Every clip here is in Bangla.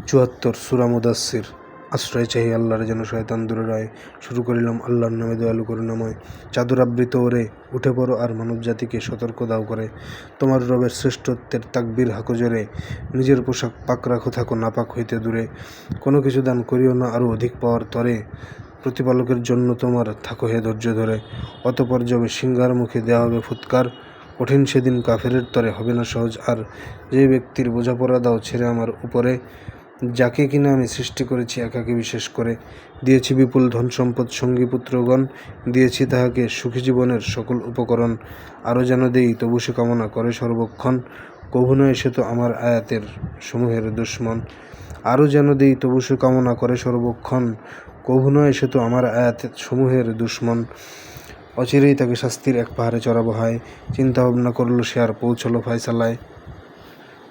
চুয়াত্তর সূরা মুদাসসির। আশ্রয় চাহি আল্লাহর, যেন শয়তান দূরে রয়। শুরু করিলাম আল্লাহর নামে, দয়ালু করুণাময়। চাদরাবৃত ওরে, উঠে পড়ো আর মানব জাতিকে সতর্ক দাও করে। তোমার রবের শ্রেষ্ঠত্বের তাকবীর হাঁকো জোরে। নিজের পোশাক পাক রাখো, থাকো নাপাক হইতে দূরে। কোনো কিছু দান করিও না আরও অধিক পাওয়ার তরে। প্রতিপালকের জন্য তোমার থাকো হে ধৈর্য ধরে। অতঃপর যবে সিংহার মুখে দেওয়া হবে ফুৎকার, কঠিন সেদিন কাফেরের তরে হবে না সহজ আর। যে ব্যক্তির বোঝাপড়া দাও ছেড়ে আমার উপরে, যাকে কিনা আমি সৃষ্টি করেছি একাকে বিশেষ করে। দিয়েছি বিপুল ধন সম্পদ সঙ্গী পুত্রগণ, দিয়েছি তাহাকে সুখী জীবনের সকল উপকরণ। আরও যেন দেই তবু সে কামনা করে সর্বক্ষণ, কভু নয় সে তো আমার আয়াতের সমূহের দুশ্মন। আরও যেন দেই তবু সে কামনা করে সর্বক্ষণ, কভু নয় সে তো আমার আয়াত সমূহের দুশ্মন। অচিরেই তাকে শাস্তির এক পাহাড়ে চড়াবো হয়, চিন্তা ভাবনা করলো সে আর পৌঁছলো ফায়সালায়।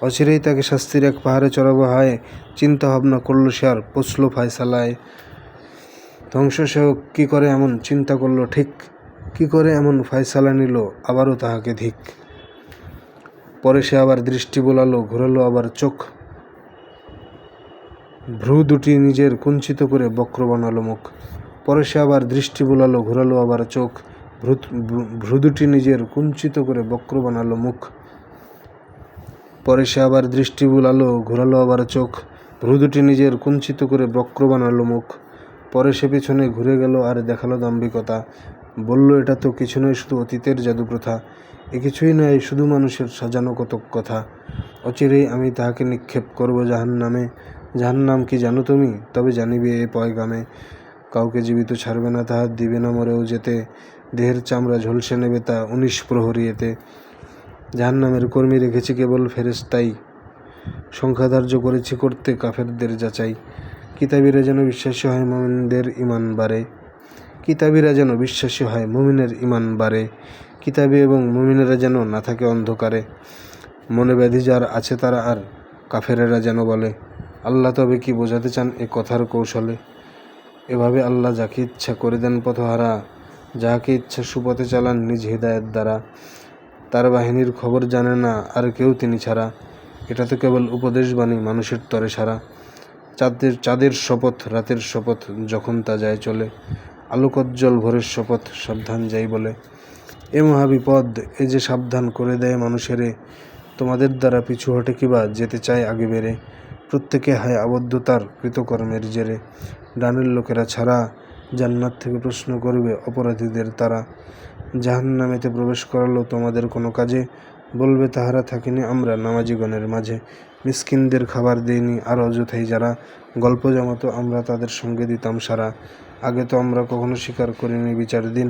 অচিরেই তাকে শাস্তির এক পাহাড়ে চড়াবো হয়, চিন্তা ভাবনা করলো সে আর পৌঁছলো ফায়সালায়। ধ্বংস সেও কী করে এমন চিন্তা করলো ঠিক, কি করে এমন ফায়সালা নিল আবারও তাহাকে ধিক। পরে সে আবার দৃষ্টি বোলালো, ঘোরালো আবার চোখ, ভ্রু দুটি নিজের কুঞ্চিত করে বক্র বানালো মুখ। পরে সে আবার দৃষ্টি বোলালো, ঘোরালো আবার চোখ, ভ্রু দুটি নিজের কুঞ্চিত করে বক্র বানালো মুখ। পরে সে আবার দৃষ্টি বুলালো, ঘোরালো আবার চোখ, ভ্রু দুটি নিজের কুঞ্চিত করে বক্র বানালো মুখ। পরে সে পিছনে ঘুরে গেল আর দেখালো দাম্ভিকতা, বলল এটা তো কিছু নয়, শুধু অতীতের জাদু প্রথা। এ কিছুই নয়, শুধু মানুষের সাজানো কতক কথা। অচিরেই আমি তাহাকে নিক্ষেপ করব জাহান্নামে। জাহান্নাম কি জানো তুমি? তবে জানিবে এ পয়গামে। কাউকে জীবিত ছাড়বে না তাহা, দিবে না মরেও যেতে। দেহের চামড়া ঝলসে নেবে তা 19 প্রহরী এতে। জাহান্নামের কর্মী রেখেছি কেবল ফেরেশতাই, সংখ্যা ধার্য করেছি করতে কাফেরদের যাচাই। কিতাবীরা যেন বিশ্বাসী হয় মুমিনদের ঈমান বাড়ে। কিতাবীরা যেন বিশ্বাসী হয় মুমিনের ঈমান বাড়ে। কিতাবী এবং মুমিনেরা যেন না থাকে অন্ধকারে। মনে ব্যাধি যার আছে তারা আর কাফেরেরা যেন বলে, আল্লাহ তবে কি বোঝাতে চান এ কথার কৌশলে। এভাবে আল্লাহ যাকে ইচ্ছা করে দেন পথহারা, যাহাকে ইচ্ছা সুপথে চালান নিজ হিদায়াত দ্বারা। তার বাহিনীর খবর জানে না আর কেউ তিনি ছাড়া। এটা তো কেবল উপদেশবাণী মানুষের তরে সারা। চাঁদের শপথ, রাতের শপথ, যখন তা যায় চলে। আলোকোজ্জ্বল ভোরের শপথ, সাবধান যাই বলে। এ মহাবিপদ, এ যে সাবধান করে দেয় মানুষেরে। তোমাদের দ্বারা পিছু হটে কিবা যেতে চায় আগে বেড়ে। প্রত্যেকে হায় আবদ্ধতার কৃতকর্মের জেরে। ডানের লোকেরা ছাড়া জান্নাত থেকে প্রশ্ন করবে অপরাধীদের তারা। জাহান্নামেতে প্রবেশ করালো তোমাদের কোনো কাজে, বলবে তাহারা থাকিনি আমরা নামাজিগণের মাঝে। মিসকিনদের খাবার দেইনি আর অযথাই যারা, গল্প জমাতো আমরা তাদের সঙ্গে দিতাম সারা। আগে তো আমরা কখনো স্বীকার করিনি বিচার দিন,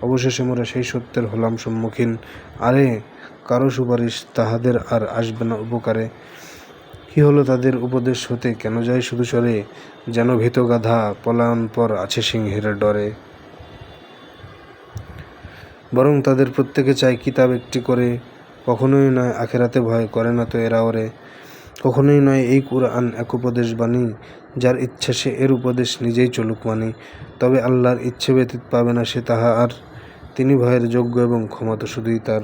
অবশেষে মোরা সেই সত্যের হলাম সম্মুখীন। আরে কারো সুপারিশ তাহাদের আর আসবে না উপকারে। কি হলো তাদের উপদেশ হতে, কেন যায় শুধু সরে। যেন ভীত গাধা পলায়ন পর আছে সিংহের ডরে। বরং তাদের প্রত্যেকে চায় কিতাব একটি করে। কখনোই নয় আখেরাতে ভয় করে না তো এরা ওরে। কখনোই নয় এই কুরআন এক উপদেশ বাণী, যার ইচ্ছা সে এর উপদেশ নিজেই চলুক মানি। তবে আল্লাহর ইচ্ছে ব্যতীত পাবে না সে তাহা আর, তিনি ভয়ের যোগ্য এবং ক্ষমা তো শুধুই তার।